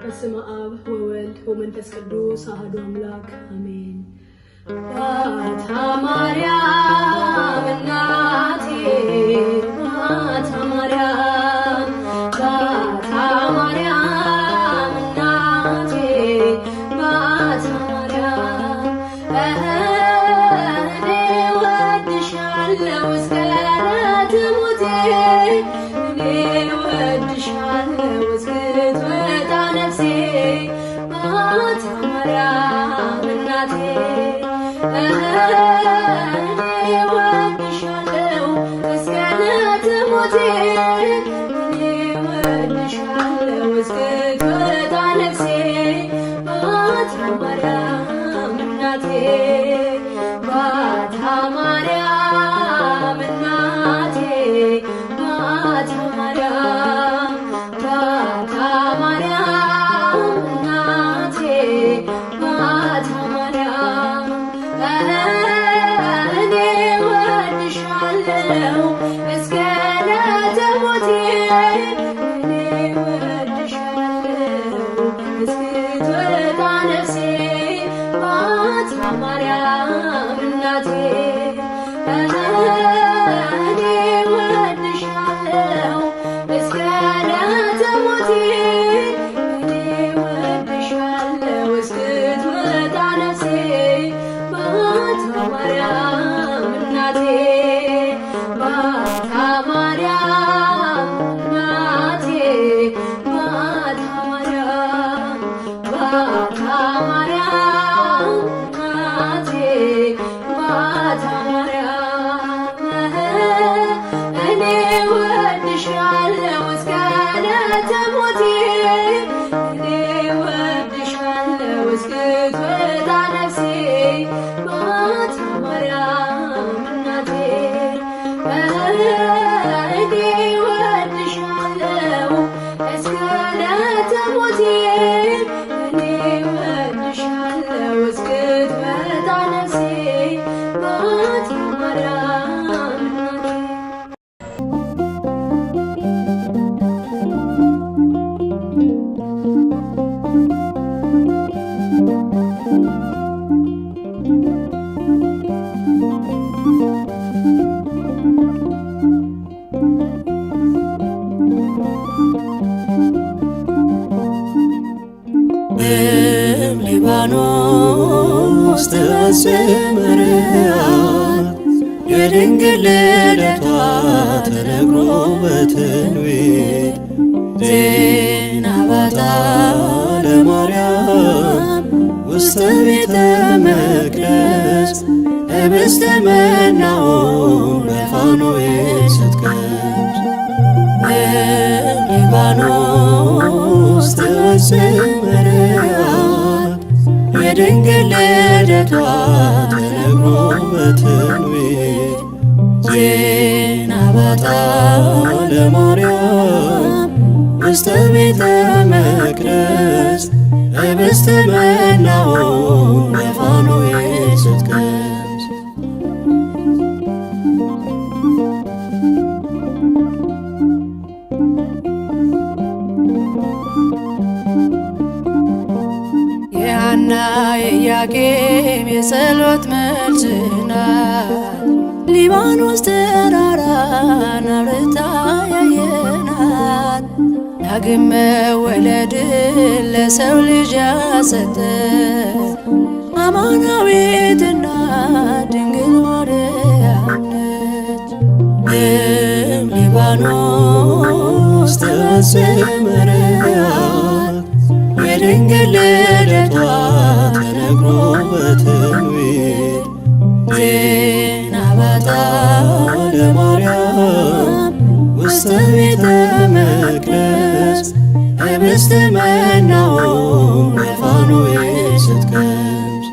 በስመ አብ ወወልድ ወመንፈስ ቅዱስ አሐዱ አምላክ አሜን። ባታ ማርያም እናቴ ባታ ማርያም ባታ ማርያም እናቴ ባታ ማርያም እኔ ወድሻለሁ እስከ ዕለተ ሞቴ እኔ ወድሻለሁ እስክትወጣ ነፍሴ ባታ ማርያም እናቴ እኔ ወድሻለሁ እስከ ዕለተ ሞቴ እኔ ወድሻለሁ እስክትወጣ ነፍሴ ባታ ማርያም እናቴ ባታ ማርያም እናቴ ባታ ማርያም ባታ ማርያም እናቴ ባታ ማርያም እኔ ወድሻለሁ እስከ ዕለተ ሞቴ እኔ ወድሻለሁ እስክትወጣ ነፍሴ ባታ ማርያም እናቴ እኔ ወድሻለሁ እስከ ዕለተ ሞቴ እኔ ወድሻለሁ እስክትወጣ ነፍሴ ባታ ማርያም እናቴ ባታ ማርያም እናቴ ባታ ማርያም ባታ ማርያም እናቴ ባታ ማርያም እኔ ወድሻለሁ እስከ ዕለተ ሞቴ እኔ ወድሻለሁ እስክትወጣ ነፍሴ ባታ ማርያም እናቴ እኔ ወድሻለሁ እስከ ዕለተ ሞቴ እኔ ወድሻለሁ እስክትወጣ ነፍሴ ባታ ማርያም እናቴ ሊባኖስ ተሰምረዋል የድንግል ልደቷ ተነግሮ በትንቢት ዜና ባታ ለማርያም ውስተ ቤተ መቅደስ ህብስተ መናውን በፋኖስ ስትቀምስ ሊባኖስ ተሰምረዋል የድንግል ልደቷ ተነግሮ በትንቢት ዜና ባታ ለማርያም ውስተ ቤተ መቅደስ ህብስተ መናውን በፋኖስ ስትቀምስ የሐና የኢያቄም የጸሎት መልስ ናት ሊባኖስ ተራራን አብርታ ያየናት ዳግም መወለድን ለሰው ልጅ ያሰጠ አማናዊትና ድንግል ማርያም ነች። ሊባኖስ ተሰምረዋል የድንግል ልደቷ ተነግሮ በትንቢት ዜና ባታ ለማርያም ውስተ ቤተ መቅደስ ህብስተ መናውን በፋኖስ ስትቀምስ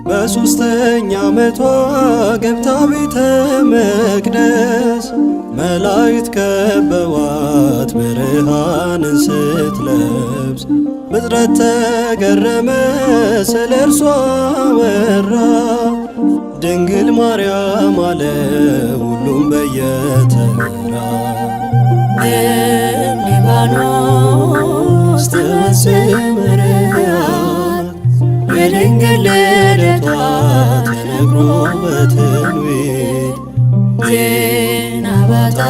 በሦስተኛ ዓመቷ ገብታ ቤተ መቅደስ መላእክት ከበዋት ብርሃንን ስትለብስ ፍጥረት ተገረመ ስለ እርሷ ወራ። ድንግል ማርያም አለ ሁሉም በየተራ። ሊባኖስ ተመሰመረያት የድንግል ልደቷ ተነግሮ በትንቢት። ዜና ባታ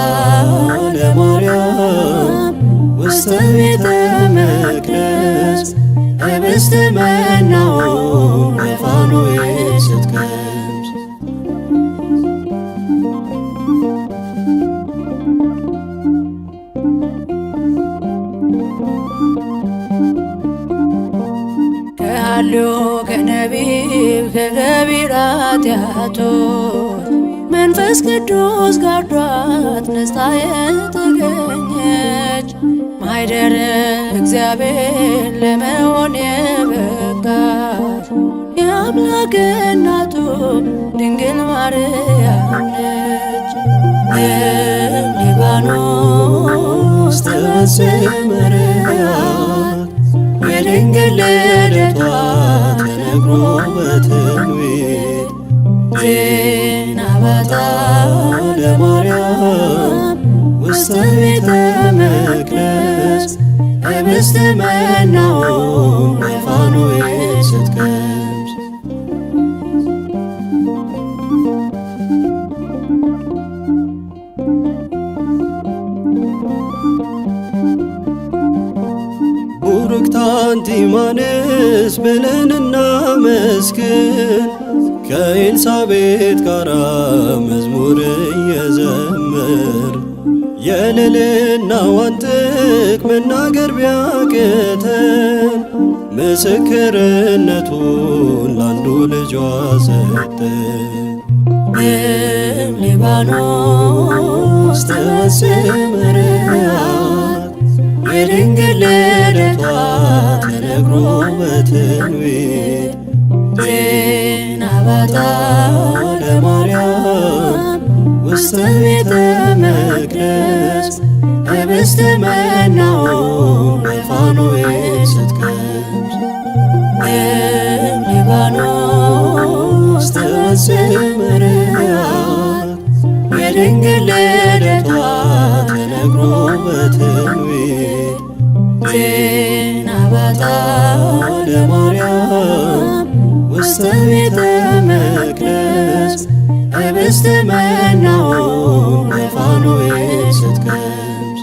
ለማርያም ውስተ ቤተ መቅደስ ኅብስተ መናውን በፋኖስ ስትቀምስ። ከሃልዮ ከነቢብ ከገቢረ ኃጢአቶች መንፈስ ቅዱስ ጋርዷት ነጽታ የተገኘች ማኅደረ እግዚአብሔር ለመሆን የበቃች የአምላክ እናቱ ድንግል ማርያም ነች። ሊባኖስ ተመሰመረያት የድንግል ልደቷ ተነግሮ በትንቢት። ዜና ባታ ለማርያም ውስተ ቤተ መቅደስ ኅብስተ መናውን በፋኖስ ስትቀምስ። ቡርክት አንቲ እማንስ ብለን እናመስግን ከኤልሳቤጥ ጋራ መዝሙር እየዘመር የልዕልናዋን ጥግ መናገር ቢያቅተን ምስክርነቱን ላንዱ ልጇ ሰጠን። ሊባኖስ ተመሰመረያት የድንግል ልደቷ ተነግሮ በትንቢት። ዜና ባታ ለማርያም ውስተ ቤተ መቅደስ ኅብስተ መናውን በፋኖስ ስትቀምስ። ሊባኖስ ተመሰመረያት የድንግል ልደቷ ተነግሮ በትንቢት። ዜና ባታ ለማርያም ውስተ ቤተ መቅደስ ኅብስተ መናውን በፋኖስ ስትቀምስ።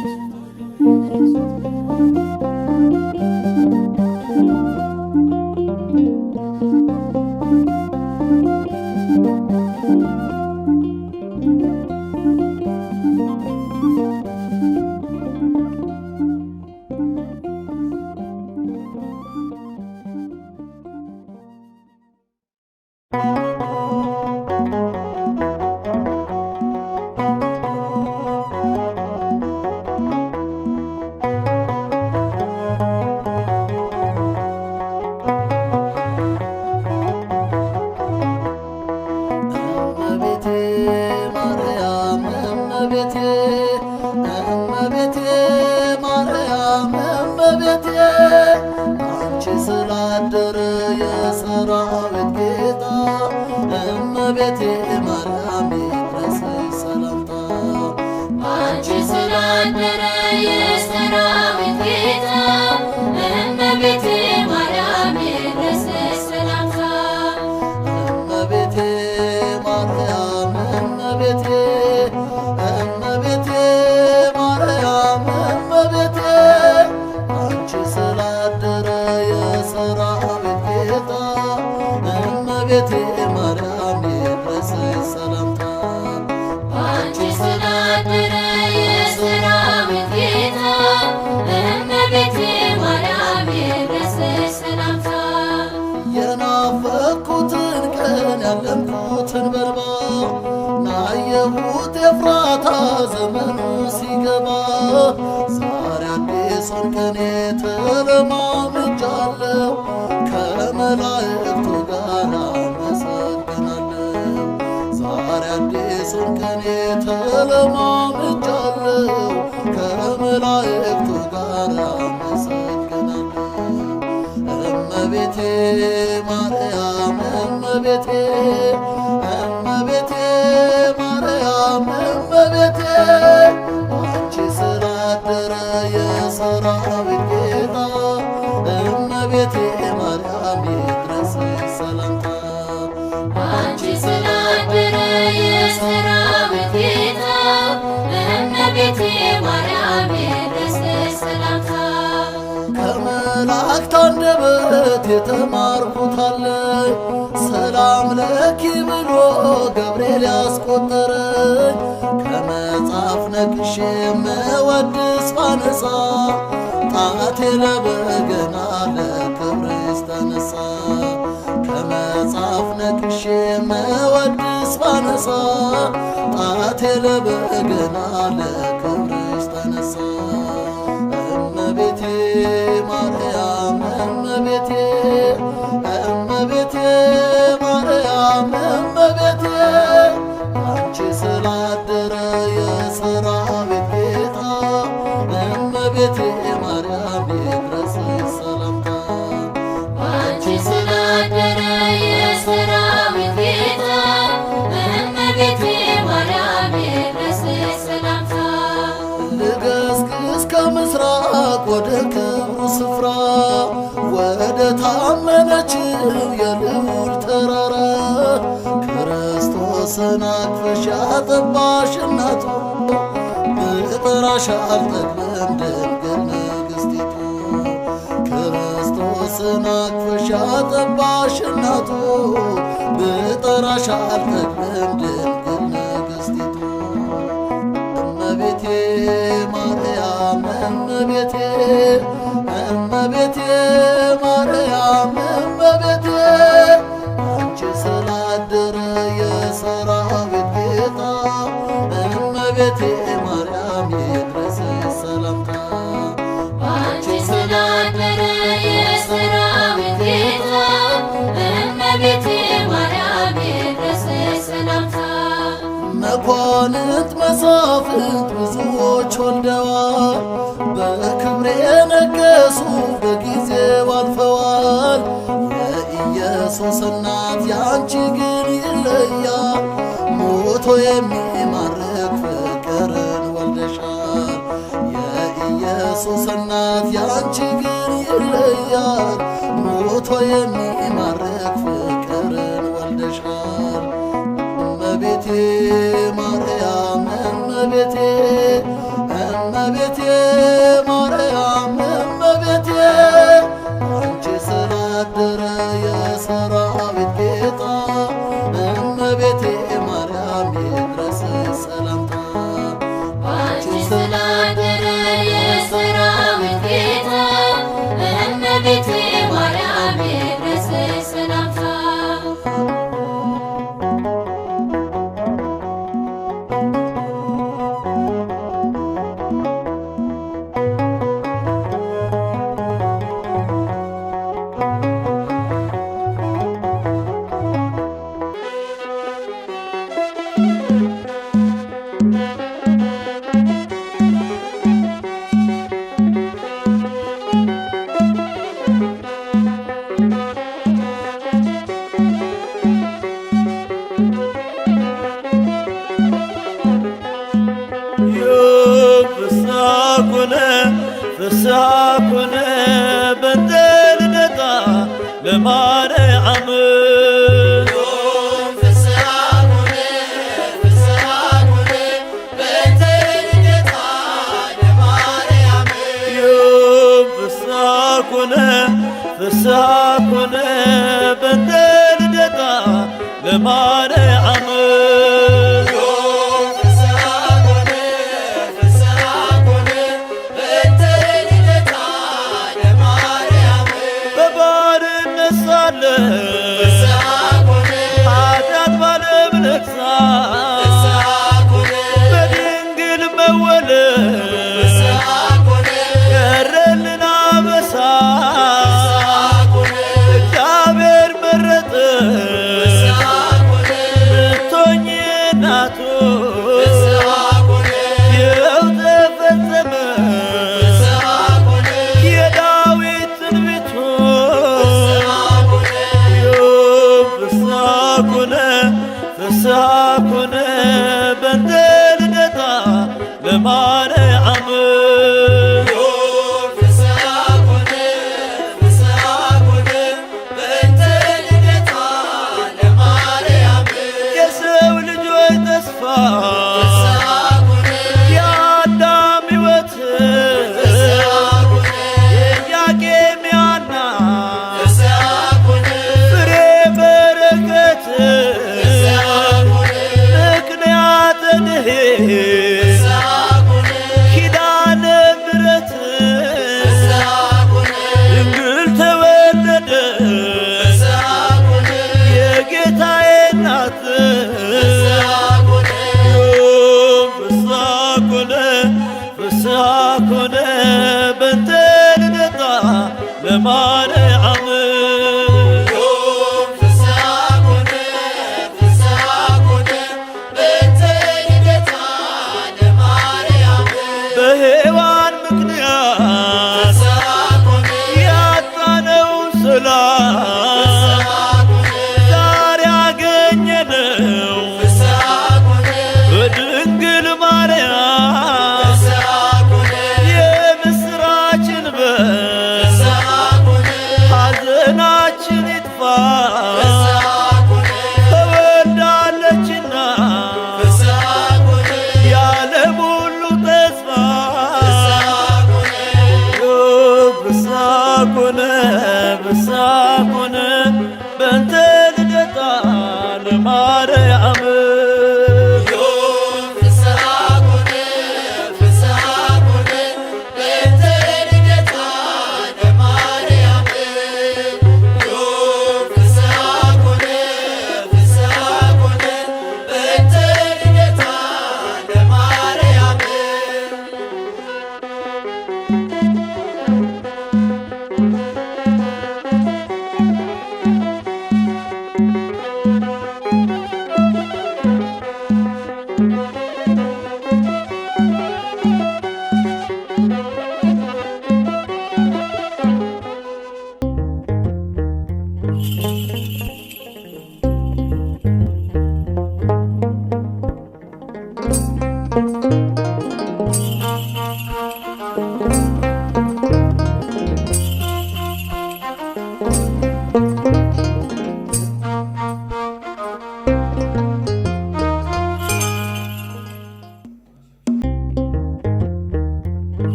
እመቤቴ ማርያም ይድረስሽ ሰላምታ አንቺ ስላደረ የሰራዊት ጌታ እመቤቴ ማርያም ይድረስሽ ሰላምታ እመቤቴ ማርያም እመቤቴ እመቤቴ ማርያም እመቤቴ አንቺ ስላደረ የሰራዊት ጌታ እመቤቴ ማርያም ይድረስሽ ሰላምታ አንቺ ስላደረ የሰራዊት ጌታ እመቤቴ ማርያም ይድረስሽ ሰላምታ የናፈቅኩትን ቀን ያለምኩትን በልባ ናየሁት ኤፍራታ ዘመኑ ሲገባ ዛሬ አዲሱን ቀኔ ተለማምጃለሁ ከመላእክቱ ጋር እመቤቴ ማርያም እመቤቴ እመቤቴ ማርያም እመቤቴ አንቺ ስላደረ የሰራዊት ጌታ እመቤቴ ማርያም ይድረስሽ ሰላምታ አንቺ ስላደረ የሰራዊት ጌታ እመቤቴ ማርያም ይድረስሽ ሰላምታ ከመላእክት አንደበት የተማርኩት አለኝ ሰላም ለኪ ብሎ ገብርኤል ያስቆጠረኝ ከመጽሐፍ ነቅሼ መወድስ ባነሳ ጣቴ ለበገና ለክብርሽ ተነሳ ከመጽሐፍ ነቅሼ መወድስ ባነሳ ጣቴ ለበገና ለክብርሽ ተነሳ እመቤቴ ማርያም እመቤቴ እመቤቴ ማርያም እመቤቴ አንቺ ስላደረ የሰራዊት ጌታ እመቤቴ ማርያም ይድረስሽ ሰላምታ አንቺ ስላደረ የሰራዊት ጌታ እመቤቴ ማርያም ይድረስሽ ሰላምታ ልገስግስ ከምስራቅ ወደ ክብሩ ስፍራ ወደ ታመነችው የልዑል ተራራ ክርስቶስን አቅፈሽ ያጠባሽ እናቱ ብጠራሽ አልጠግብም ድንግል ንግሥቲቱ ክርስቶስን አቅፈሽ ያጠባሽ እናቱ ብጠራሽ አልጠግብም ድንግል ንግሥቲቱ እመቤቴ ማርያም እመቤቴ እመቤቴ ማርያም እመቤቴ አንቺ ስላደረ የሰራዊት ጌታ እመቤቴ ማርያም ይድረስሽ ሰላምታ አንቺ ስላደረ የሰራዊት ጌታ እመቤቴ ማርያም ይድረስሽ ሰላምታ መኳንንት መሳፍንት ብዙዎች ወልደዋል በክብር የነገሱ በጊዜው አልፈዋል የኢየሱስ እናት ያንቺ ግን ይለያል ሞቶ የሚማርክ ፍቅርን ወልደሻል የኢየሱስ እናት ያንቺ ግን ይለያል ሞቶ የሚማርክ ፍቅርን ወልደሻል እመቤቴ ማርያም እመቤቴ እመቤቴ ማርያም እመቤቴ አንቺ ስላደረ የሰራዊት ጌታ እመቤቴ ማርያም ይድረስሽ ሰላምታ አንቺ ስላደረ የሰራዊት ጌታ እመቤቴ ማርያም ይድረስሽ ሰላምታ ፍስሐ ኮነ በእንተ ልደታ ለማርያም ፍስሐ ኮነ በእንተ ልደታ ለማርያም በባርነት ሳለ ኃጢአት ባለም ነግሣ በድንግል መወለድ ቀረልን አበሳ እግዚአብሔር መረጠ ለማርያም በሔዋን ምክንያት ያጣነው ሰላም ዛሬ ያገኘነው በድንግል ማርያም የምስራችን በር ሐዘናችን ይጥፋ ተወልዳለችና የዓለም ሁሉ ተስፋ ፍስሐ ኮነ በእንተ ልደታ ለማርያም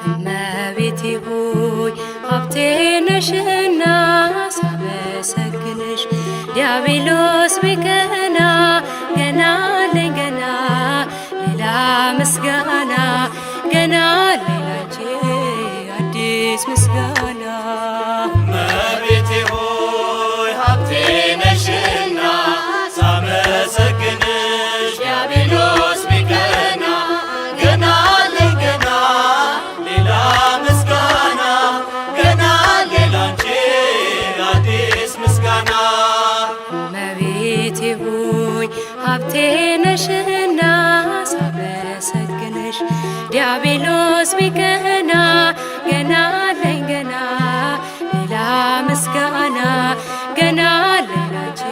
እመቤቴ ሆይ ሀብቴ ነሽና ሳመሰግንሽ ዲያብሎስ ቢቀና ገና አለኝ ገና ሌላ ምስጋና ገና ሌላንቺ አዲስ ምስጋና እመቤቴ ሆይ ሀብቴ ነሽና ሳመሰግንሽ ዲያብሎስ ቢቀና ገና አለኝ ገና ሌላ ምስጋና ገና ሌላንቺ አዲስ ምስጋና እመቤቴ ሆይ ሀብቴ ነሽና ሳመሰግንሽ ዲያብሎስ ቢቀና ገና አለኝ ገና ሌላ ምስጋና ገና ሌላንቺ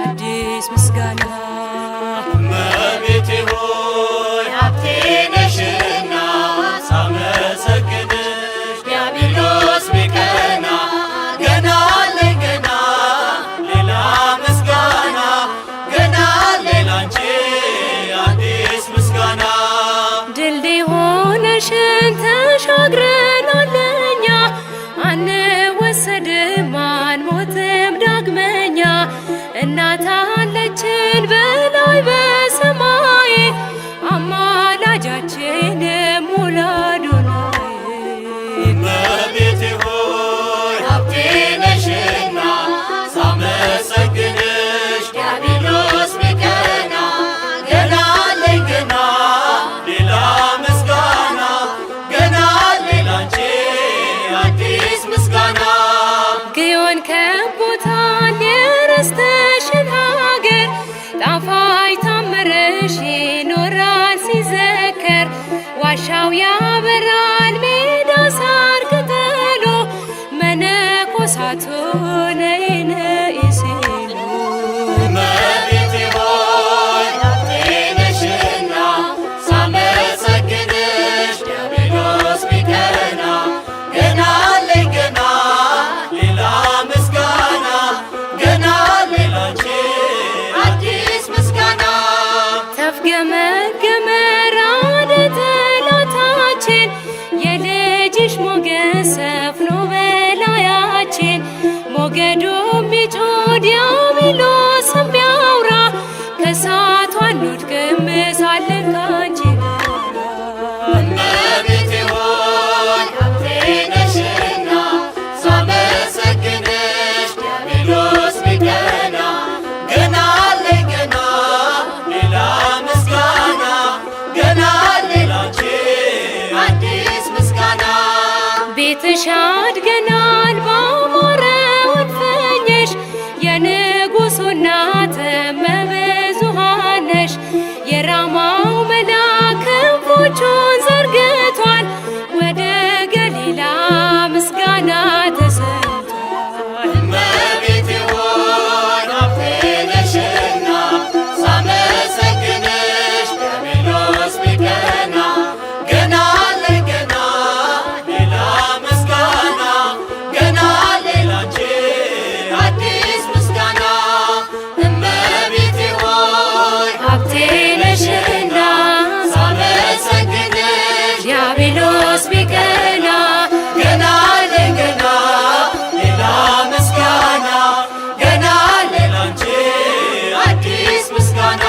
አዲስ ምስጋና እመቤቴ ሆይ ሀብቴ ነሽና ሳመሰግንሽ ዲያብሎስ ቢቀና ገና አለኝ ገና ሌላ ምስጋና ገና ሌላንቺ አዲስ ምስጋና ድልድይ ሆነሽን ተሻግረናል እኛ አንወሰድም አንሞትም ዳግመኛ እናት አለችን በላይ በሰማይ አማላጃችን ሙላ አዶናይ እመቤቴ ሆይ ሀብቴ ነሽና ሳመሰግንሽ ዲያብሎስ ቢቀና ገና አለኝ ገና ሌላ ምስጋና ገና ሌላንቺ አዲስ ምስጋና ግዮን ከቦታል የረስተሽን ሀገር ጣፋጭ ታምርሽ ይኖራል ሲዘከር ዋሻው ያበራል ሜዳ ሳር ቅጠሉ መነኮሳቱ ነይ ነይ ሲሉ እመቤቴ ሆይ ሀብቴ ነሽና ሳመሰግንሽ ዲያብሎስ ቢቀና ገና አለኝ ቃልሽን ሞገዱ ሚጮህ ዲያብሎስ የሚያውራ ከእሳቱ አንወድቅም ሳለን ካንቺ እመቤቴ ሆይ ሀብቴ ነሽና ሳመሰግንሽ ዲያብሎስ ቢቀና ገና አለኝ ገና ሌላ ምስጋና ገና አለኝ ላንቺ አዲስ ምስጋና ቤትሽ አድገናል ባማረው እልፍኝሽ የንጉሡ እናት እመብዙኃን ነሽ የራማው መልአክ ክንፎቹን ዘርግቷል ወደ ገሊላ ምስጋና ተሰምቷል። እመቤቴ ሆይ ሀብቴ ነሽና ሳመሰግንሽ ዲያብሎስ ቢቀና ገና አለኝ ገና ሌላ ምስጋና ገና አለኝ ላንቺ አዲስ ምስጋና እመቤቴ ሆይ ሀብቴ ነሽና ሳመሰግንሽ ዲያብሎስ ቢቀና ገና አለኝ ገና ሌላ ምስጋና ገና አለኝ ላንቺ አዲስ ምስጋና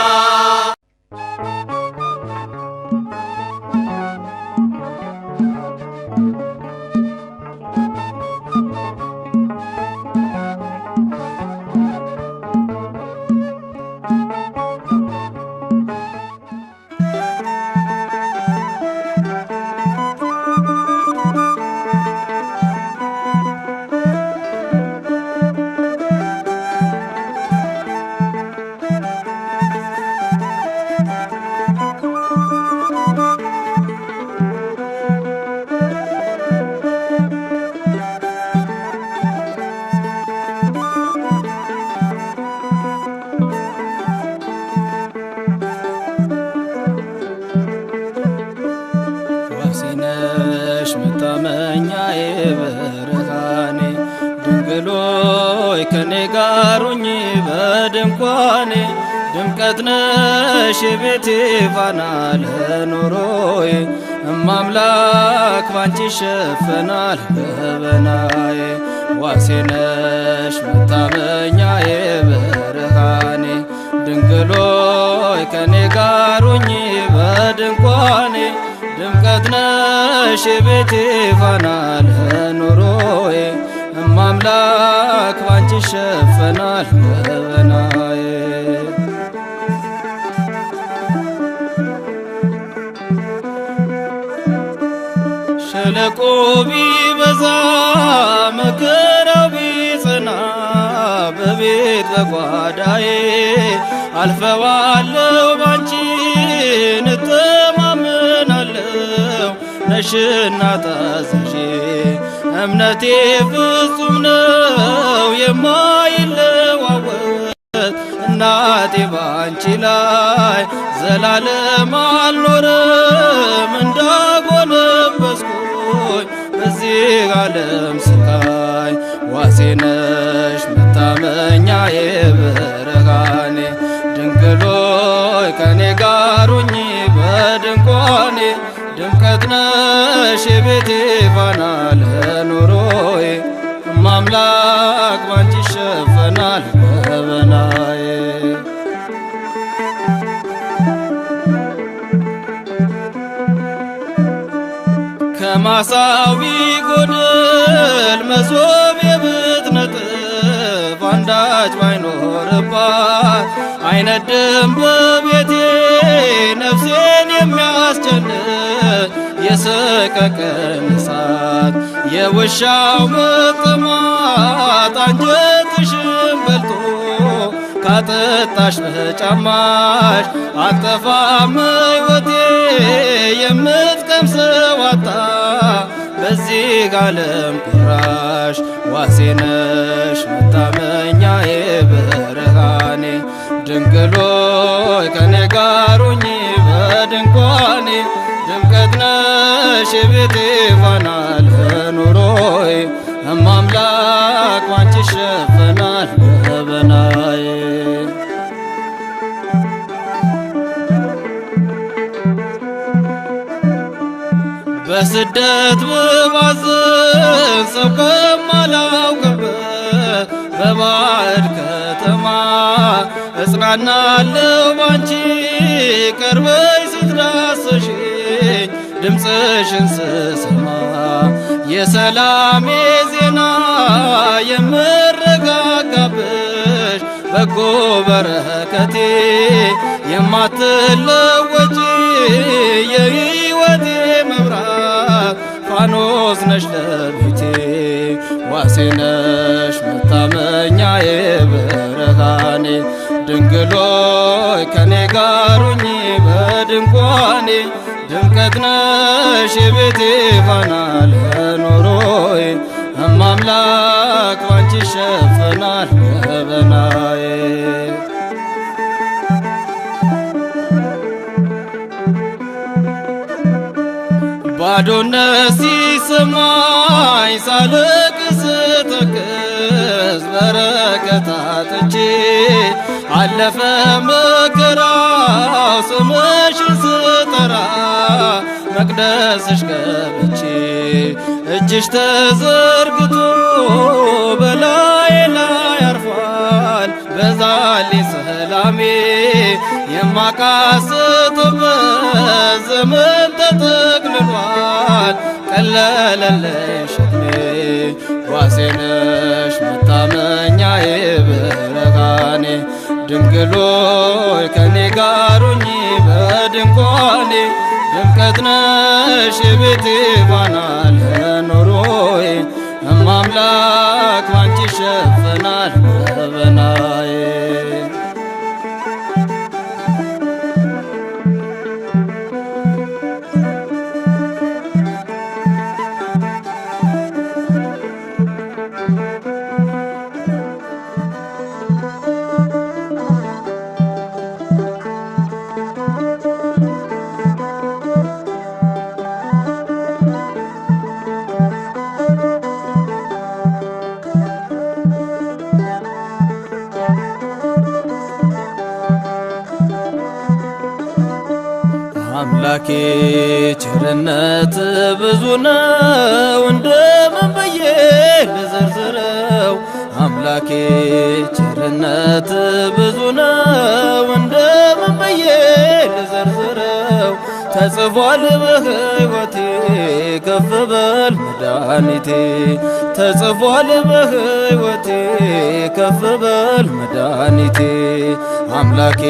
ዋሴነሽ መታመኛዬ ብርሃኔ ድንግሎይ ከኔ ጋር ሁኚ በድንኳኔ ድምቀት ነሽ የቤቴ ፋና ለኑሮዬ እማምላክ ባንቺ ይሸፈናል ገበናዬ ዋሴነሽ መታመኛዬ ብርሃኔ ድንግሎይ ከኔ ጋር ሁኚ በድንኳኔ ድምቀት ነሽ የቤቴ ፋና ለኑሮዬ እማምላክ ባንቺ ይሸፈናል ገበናዬ ሸለቆ ቢበዛ መከራው ቢጸና በቤት በጓዳዬ አልፈዋለሁ ባንቺ እተማመናለሁ ነሽና ታዛዤ እምነቴ ፍጹም ነው የማይለዋወጥ እናቴ ባንቺ ላይ ዘላለም አልኖርም እንዳጎነበስኩኝ በዚህ ዓለም ስቃይ ዋሴነሽ መታመኛዬ ብርሃኔ ድንግሎይ ከኔ ጋር ሁኚ በድንኳኔ ድምቀት ነሽ የቤቴ ፋና ለኑሮዬ እማምላክ ባንቺ ይሸፈናል ገበናዬ ከማሳው ቢጎድል መሶብ ብትነጥፍ አንዳች ባይኖርባት አይነድም በቤቴ ነፍሴን የሚያስጨንቅ የሰቀቀን እሳት የውሻው መቅማት አንጀትሽን በልቶ ካጠጣሽ በጫማሽ አጠፋም ሕይወቴ የምትቀምሰው አጣ በዚህ ዓለም ቁራሽ ዋሴነሽ መታመኛዬ ብርሃኔ ድንግሎይ ከኔ ጋር ሁኚ በድንኳኔ ድምቀት ነሽ የቤቴ ፋና ለኑሮዬ እማምላክ ባንቺ ይሸፈናል ገበናዬ በስደት ብባዝን ሰው ከማላውቅበት እጽናናለሁ ባንቺ ቀርበሽ ስትዳስሽኝ ድምፅሽን ስሰማ የሰላሜ ዜና የምረጋጋብሽ በጎ በረከቴ የማትለወጪ የሕይወቴ መብራት ፋኖስ ነሽ ለቤቴ ዋሴ ነሽ መታመኛዬ ብርሃኔ ድንግሎይ ከኔ ጋር ሁኚ በድንኳኔ ድምቀት ነሽ የቤቴ ፋና ለኑሮዬ እማምላክ ባንቺ ይሸፈናል ገበናዬ። ባዶነት ሲሰማኝ ሳለቅስ ስተክዝ በረከት አጥቼ አለፈ መከራው ስምሽን ስጠራ መቅደስሽ ገብቼ እጅሽ ተዘርግቶ በላዬ ላይ አርፏል በዛልኝ ሰላሜ የማቃስትበት ዘመን ተጠቅልሏል ቀለለልኝ ሸክሜ ዋሴ ነሽ መታመኛዬ ብርሃኔ ድንግሎይ ከኔ ጋር ሁኚ በድንኳኔ ድምቀት ነሽ የቤቴ ፋና ለኑሮዬ እማምላክ ባንቺ ይሸፈናል ገበናዬ። አምላኬ ቸርነት ብዙ ነው እንደምን ብዬ ልዘርዝረው አምላኬ ቸርነት ብዙ ነው እንደምን ብዬ ልዘርዝረው ተጽፏል በሕይወቴ ከፍ በል መድኃኒቴ ተጽፏል በሕይወቴ ከፍ በል መድኃኒቴ አምላኬ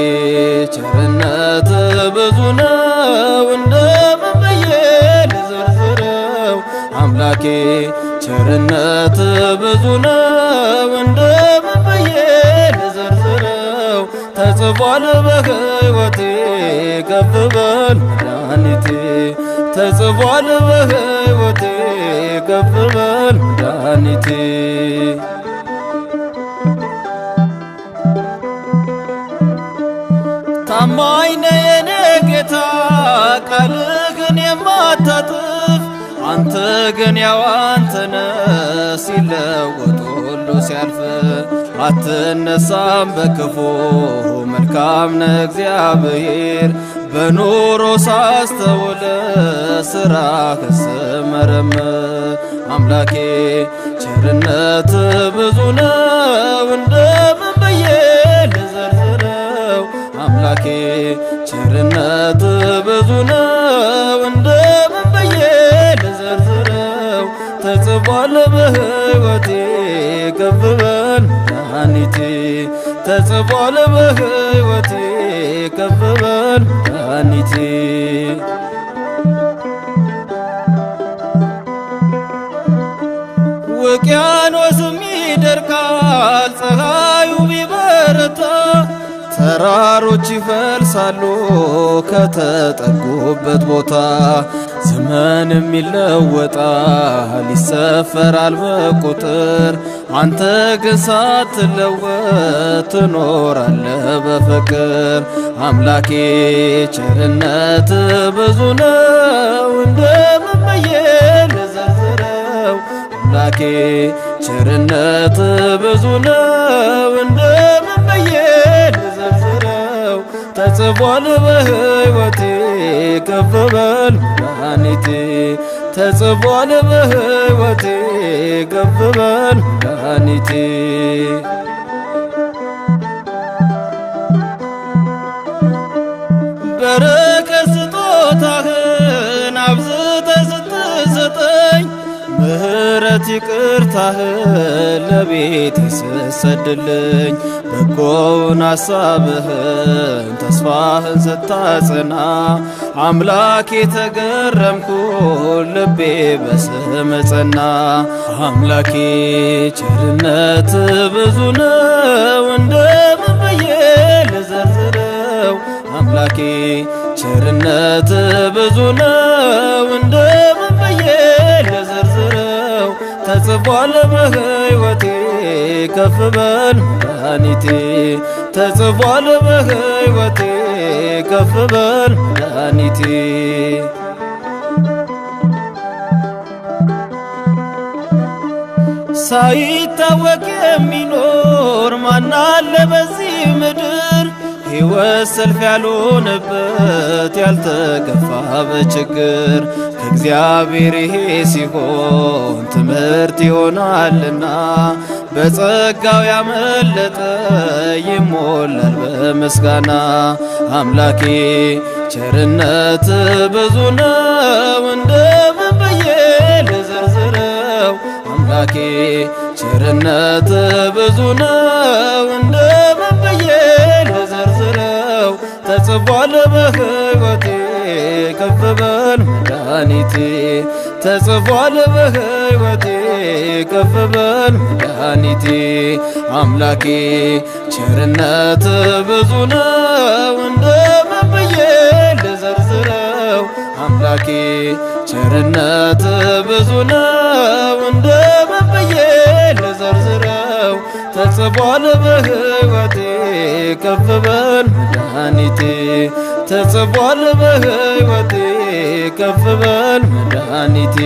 ቸርነት ብዙ ነው እንደምን ብዬ ልዘርዝረው አምላኬ ቸርነት ብዙ ነው እንደምን ብዬ ልዘርዝረው ተጽፏል በሕይወቴ ከፍ በል መድኃኒቴ ተጽፏል በሕይወቴ ከፍ በል መድኃኒቴ ታማኝ ነህ የኔ ጌታ ቃልህን የማታጥፍ አንተ ግን ያው አንተ ነህ ሲለወጥ ሁሉ ሲያልፍ አትነሳም በክፉ መልካም ነህ እግዚአብሔር በኑሮ ሳስተውል ሥራህን ስመረምር አምላኬ ቸርነት ብዙ ነው እንደምን ብዬ ልዘርዝረው አምላኬ ቸርነት ብዙ ነው እንደምን ብዬ ልዘርዝረው ተጽፏል በሕይወቴ ከፍ በል መድኃኒቴ ተጽፏል በሕይወቴ ከፍ በል መድኃኒቴ ውቅያኖስም ይደርቃል ፀሐዩ ቢበረታ ተራሮች ይፈልሳሉ ከተጠጉበት ቦታ ዘመንም ይለወጣል ይሰፈራል በቁጥር አንተ ግን ሳትለወጥ ትኖራለህ በፍቅር አምላኬ ቸርነት ብዙ ነው እንደምን ብዬ ልዘርዝረው አምላኬ ቸርነት ብዙ ነው እንደምን ብዬ ልዘርዝረው ተጽፏል በሕይወቴ ከፍ በል መድኃኒቴ ተጽፏል በሕይወቴ ከፍ በል መድኃኒቴ ቸርነት ይቅርታህን ለቤቴ ስሰድልኝ በጎውን ሐሳብህን ተስፋህን ስታጸና አምላኬ ተገረምኩ ልቤ በስም ጸና። አምላኬ ቸርነት ብዙ ነው እንደምን ብዬ ልዘርዝረው አምላኬ ቸርነት ብዙ ነው እንደምን ብዬ ልዘርዝረው ተጽፏል በሕይወቴ ከፍ በል መድኃኒቴ ተጽፏል በሕይወቴ ከፍ በል መድኃኒቴ ሳይታወቅ የሚኖር ማናለ በዚህ ምድር ሕይወት ሰልፍ ያልሆነበት ያልተገፋ በችግር ከእግዚአብሔር ይሄ ሲሆን ትምህርት ይሆናልና በጸጋው ያመለጠ ይሞላል በምስጋና። አምላኬ ቸርነት ብዙ ነው እንደምን ብዬ ልዘርዝረው አምላኬ ቸርነት ብዙ ነው እንደምን ብዬ ልዘርዝረው ተጽፏል በሕይወቴ ከፍ በል መድኃኒቴ ተጽፏል በሕይወቴ ከፍ በል መድኃኒቴ አምላኬ ቸርነት ብዙ ነው እንደምን ብዬ ልዘርዝረው አምላኬ ቸርነት ብዙ ነው እንደምን ብዬ ልዘርዝረው ተጽፏል በሕይወቴ ከፍ በል መድኃኒቴ ተጽፏል በሕይወቴ ከፍ በል መድኃኒቴ